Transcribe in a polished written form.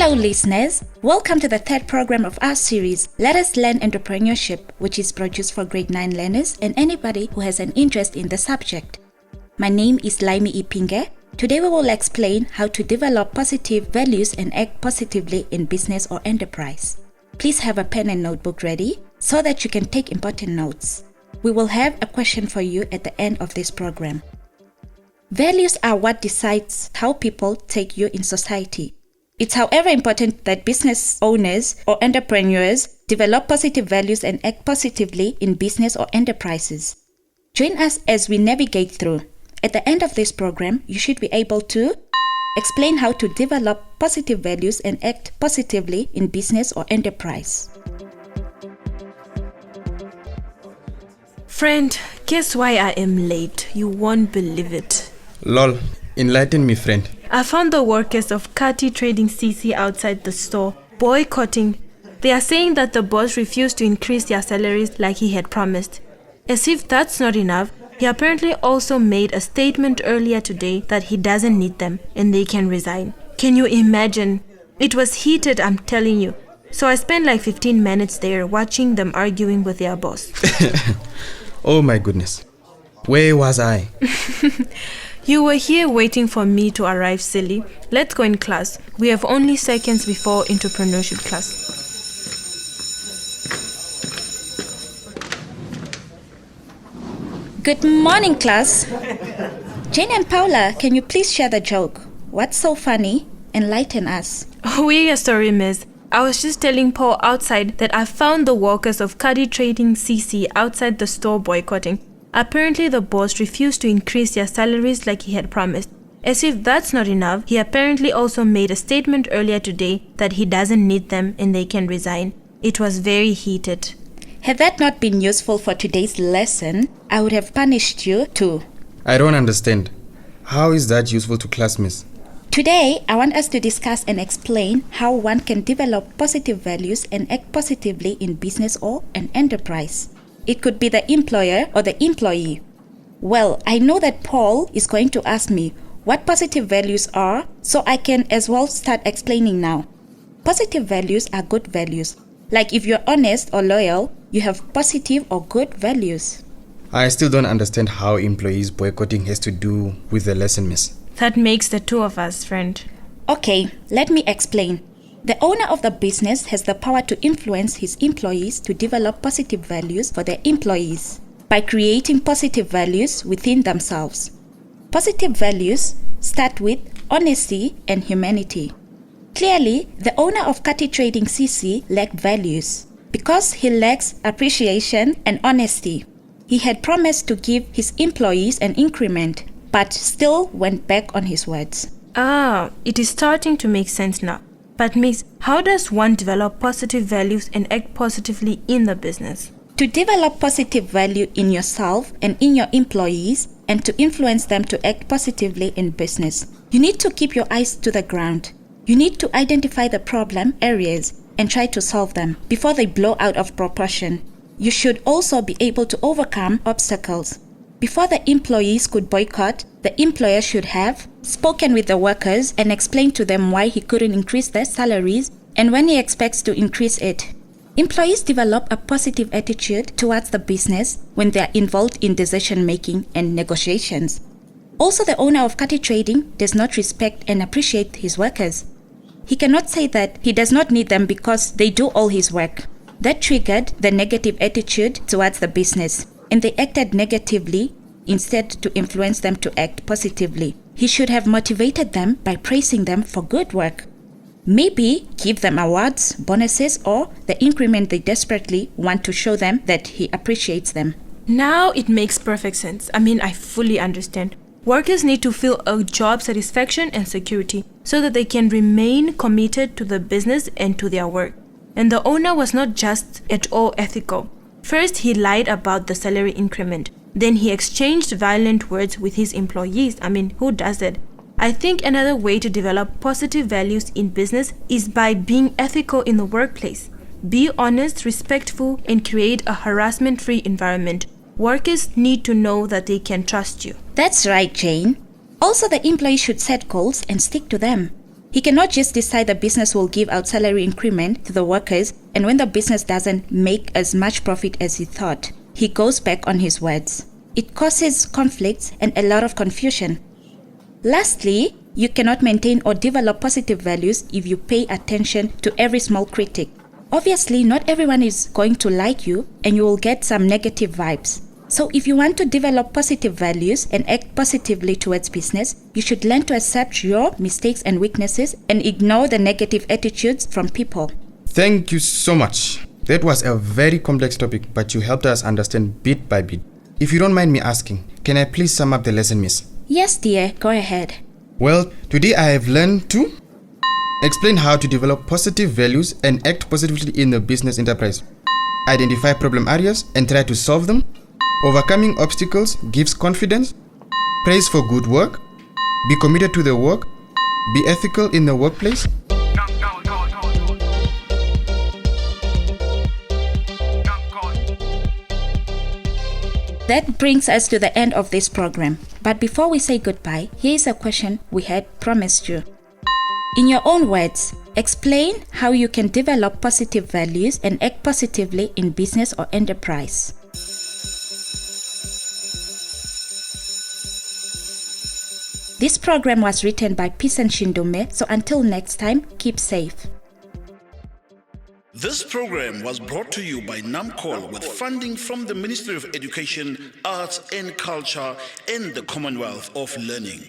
Hello listeners, welcome to the third program of our series, Let Us Learn Entrepreneurship, which is produced for grade 9 learners and anybody who has an interest in the subject. My name is Laimi Ipinge. Today we will explain how to develop positive values and act positively in business or enterprise. Please have a pen and notebook ready so that you can take important notes. We will have a question for you at the end of this program. Values are what decides how people take you in society. It's however important that business owners or entrepreneurs develop positive values and act positively in business or enterprises. Join us as we navigate through. At the end of this program, you should be able to explain how to develop positive values and act positively in business or enterprise. Friend, guess why I am late? You won't believe it. Lol, enlighten me, friend. I found the workers of Kati Trading CC outside the store, boycotting. They are saying that the boss refused to increase their salaries like he had promised. As if that's not enough, he apparently also made a statement earlier today that he doesn't need them and they can resign. Can you imagine? It was heated, I'm telling you. So I spent like 15 minutes there watching them arguing with their boss. Oh my goodness. Where was I? You were here waiting for me to arrive, silly. Let's go in class. We have only seconds before entrepreneurship class. Good morning, class. Jane and Paula, can you please share the joke? What's so funny? Enlighten us. Oh, we're sorry, miss. I was just telling Paul outside that I found the workers of Kati Trading CC outside the store boycotting. Apparently, the boss refused to increase their salaries like he had promised. As if that's not enough, he apparently also made a statement earlier today that he doesn't need them and they can resign. It was very heated. Had that not been useful for today's lesson, I would have punished you too. I don't understand. How is that useful to classmates? Today, I want us to discuss and explain how one can develop positive values and act positively in business or an enterprise. It could be the employer or the employee. Well, I know that Paul is going to ask me what positive values are, so I can as well start explaining now. Positive values are good values. Like if you're honest or loyal, you have positive or good values. I still don't understand how employees boycotting has to do with the lesson, miss. That makes the two of us, friend. Okay, let me explain. The owner of the business has the power to influence his employees to develop positive values for their employees by creating positive values within themselves. Positive values start with honesty and humanity. Clearly, the owner of Kati Trading CC lacked values because he lacks appreciation and honesty. He had promised to give his employees an increment, but still went back on his words. It is starting to make sense now. But miss, how does one develop positive values and act positively in the business? To develop positive value in yourself and in your employees and to influence them to act positively in business, you need to keep your eyes to the ground. You need to identify the problem areas and try to solve them before they blow out of proportion. You should also be able to overcome obstacles. Before the employees could boycott, the employer should have spoken with the workers and explained to them why he couldn't increase their salaries and when he expects to increase it. Employees develop a positive attitude towards the business when they are involved in decision-making and negotiations. Also, the owner of Kati Trading does not respect and appreciate his workers. He cannot say that he does not need them because they do all his work. That triggered the negative attitude towards the business, and they acted negatively instead to influence them to act positively. He should have motivated them by praising them for good work. Maybe give them awards, bonuses, or the increment they desperately want to show them that he appreciates them. Now it makes perfect sense. I fully understand. Workers need to feel a job satisfaction and security so that they can remain committed to the business and to their work. And the owner was not just at all ethical. First, he lied about the salary increment. Then he exchanged violent words with his employees. Who does that? I think another way to develop positive values in business is by being ethical in the workplace. Be honest, respectful, and create a harassment-free environment. Workers need to know that they can trust you. That's right, Jane. Also, the employee should set goals and stick to them. He cannot just decide the business will give out salary increment to the workers, and when the business doesn't make as much profit as he thought, he goes back on his words. It causes conflicts and a lot of confusion. Lastly, you cannot maintain or develop positive values if you pay attention to every small critic. Obviously, not everyone is going to like you, and you will get some negative vibes. So if you want to develop positive values and act positively towards business, you should learn to accept your mistakes and weaknesses and ignore the negative attitudes from people. Thank you so much. That was a very complex topic, but you helped us understand bit by bit. If you don't mind me asking, can I please sum up the lesson, miss? Yes, dear, go ahead. Well, today I have learned to explain how to develop positive values and act positively in a business enterprise. Identify problem areas and try to solve them. Overcoming obstacles gives confidence. Praise for good work. Be committed to the work. Be ethical in the workplace. That brings us to the end of this program. But before we say goodbye, here is a question we had promised you. In your own words, explain how you can develop positive values and act positively in business or enterprise. This program was written by Pisan Shindume, so until next time, keep safe. This program was brought to you by NAMCOL with funding from the Ministry of Education, Arts and Culture and the Commonwealth of Learning.